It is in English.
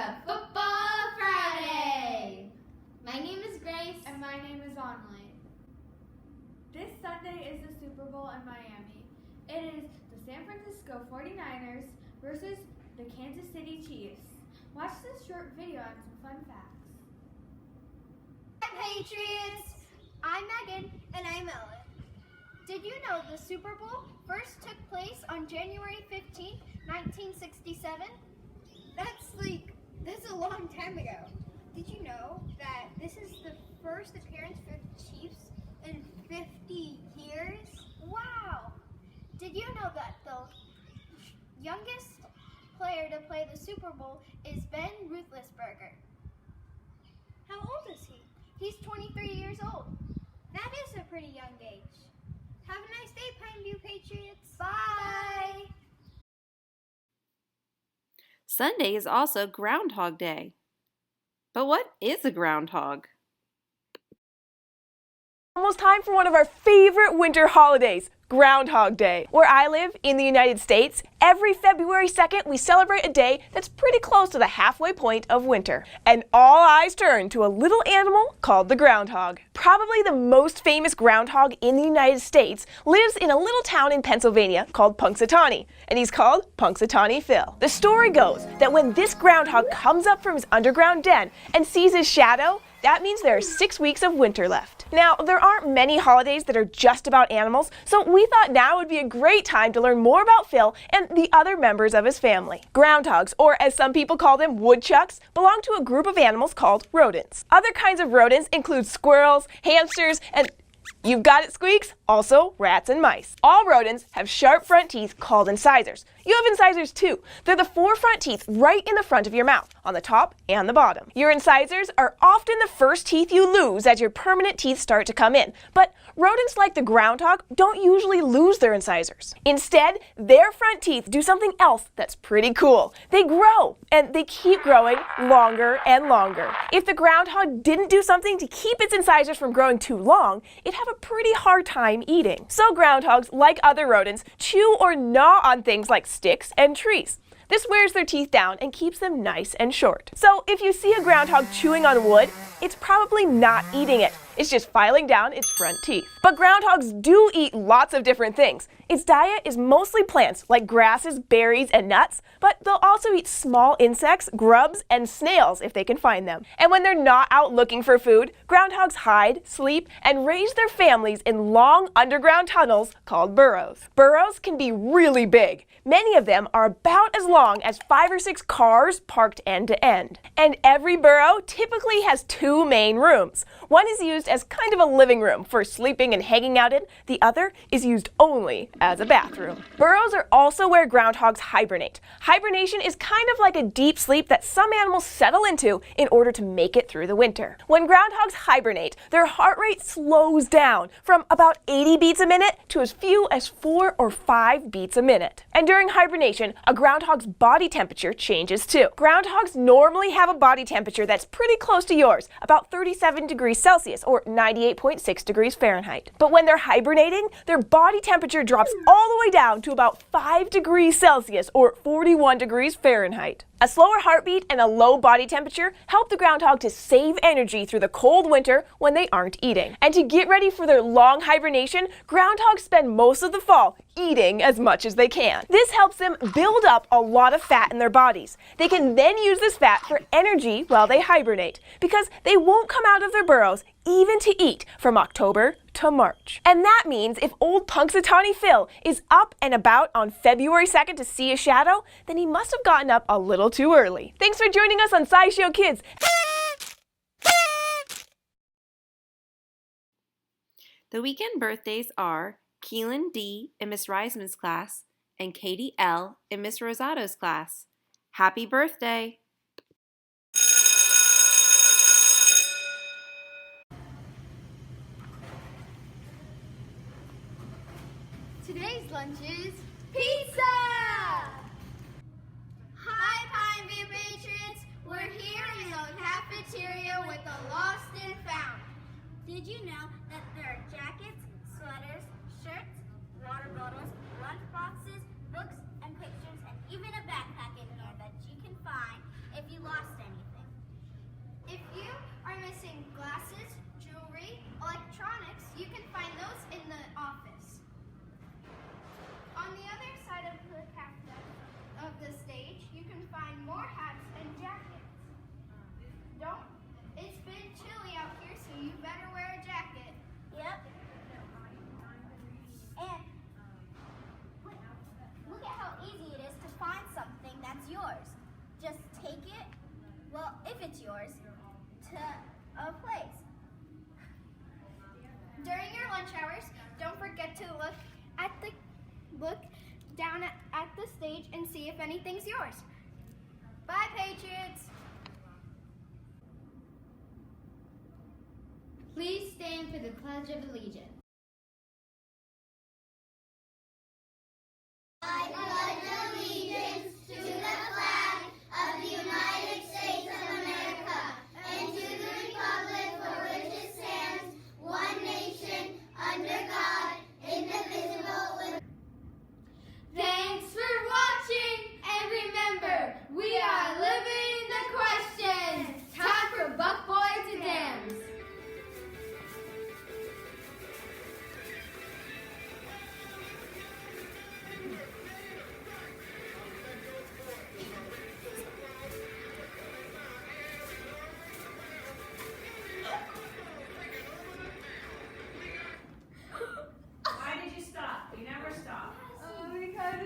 to Football Friday! My name is Grace. And my name is Annalie. This Sunday is the Super Bowl in Miami. It is the San Francisco 49ers versus the Kansas City Chiefs. Watch this short video on some fun facts. Hi Patriots! I'm Megan. And I'm Ellen. Did you know the Super Bowl first took place on January 15th, 1967? That's a long time ago. Did you know that this is the first appearance for the Chiefs in 50 years? Wow! Did you know that the youngest player to play the Super Bowl is Ben Roethlisberger? How old is he? He's 23 years old. That is a pretty young age. Have a nice day, Pineview Patriots. Bye! Sunday is also Groundhog Day. But what is a groundhog? Almost time for one of our favorite winter holidays, Groundhog Day. Where I live, in the United States, every February 2nd we celebrate a day that's pretty close to the halfway point of winter. And all eyes turn to a little animal called the groundhog. Probably the most famous groundhog in the United States lives in a little town in Pennsylvania called Punxsutawney, and he's called Punxsutawney Phil. The story goes that when this groundhog comes up from his underground den and sees his shadow, that means there are 6 weeks of winter left. Now, there aren't many holidays that are just about animals, so we thought now would be a great time to learn more about Phil and the other members of his family. Groundhogs, or as some people call them, woodchucks, belong to a group of animals called rodents. Other kinds of rodents include squirrels, hamsters, and you've got it, Squeaks, also rats and mice. All rodents have sharp front teeth called incisors. You have incisors too. They're the 4 front teeth right in the front of your mouth, on the top and the bottom. Your incisors are often the first teeth you lose as your permanent teeth start to come in. But rodents like the groundhog don't usually lose their incisors. Instead, their front teeth do something else that's pretty cool. They grow, and they keep growing longer and longer. If the groundhog didn't do something to keep its incisors from growing too long, it'd have a pretty hard time eating. So groundhogs, like other rodents, chew or gnaw on things like sticks and trees. This wears their teeth down and keeps them nice and short. So if you see a groundhog chewing on wood, it's probably not eating it. It's just filing down its front teeth. But groundhogs do eat lots of different things. Its diet is mostly plants like grasses, berries, and nuts, but they'll also eat small insects, grubs, and snails if they can find them. And when they're not out looking for food, groundhogs hide, sleep, and raise their families in long underground tunnels called burrows. Burrows can be really big. Many of them are about as long as 5 or 6 cars parked end to end. And every burrow typically has 2 main rooms. One is used as kind of a living room for sleeping and hanging out in. The other is used only as a bathroom. Burrows are also where groundhogs hibernate. Hibernation is kind of like a deep sleep that some animals settle into in order to make it through the winter. When groundhogs hibernate, their heart rate slows down from about 80 beats a minute to as few as 4 or 5 beats a minute. And during hibernation, a groundhog's body temperature changes too. Groundhogs normally have a body temperature that's pretty close to yours, about 37 degrees Celsius or 98.6 degrees Fahrenheit. But when they're hibernating, their body temperature drops all the way down to about 5 degrees Celsius or 41 degrees Fahrenheit. A slower heartbeat and a low body temperature help the groundhog to save energy through the cold winter when they aren't eating. And to get ready for their long hibernation, groundhogs spend most of the fall eating as much as they can. This helps them build up a lot of fat in their bodies. They can then use this fat for energy while they hibernate, because they won't come out of their burrows even to eat from October to March. And that means if old Punxsutawney Phil is up and about on February 2nd to see a shadow, then he must have gotten up a little too early. Thanks for joining us on SciShow Kids. The weekend birthdays are Keelan D. in Miss Reisman's class and Katie L. in Miss Rosato's class. Happy birthday! Today's lunch is pizza! Hi, Pineview Patriots! We're here in the cafeteria with the lost and found. Did you know that there are jackets, sweaters, shirts, water bottles, lunch boxes, books, and pictures, and even a backpack in here that you can find if you lost it? more hats and jackets. It's been chilly out here, so you better wear a jacket. Yep. And look at how easy it is to find something that's yours. Just take it, well, if it's yours, to a place. During your lunch hours, don't forget to look down at the stage and see if anything's yours. Bye, Patriots! Please stand for the Pledge of Allegiance.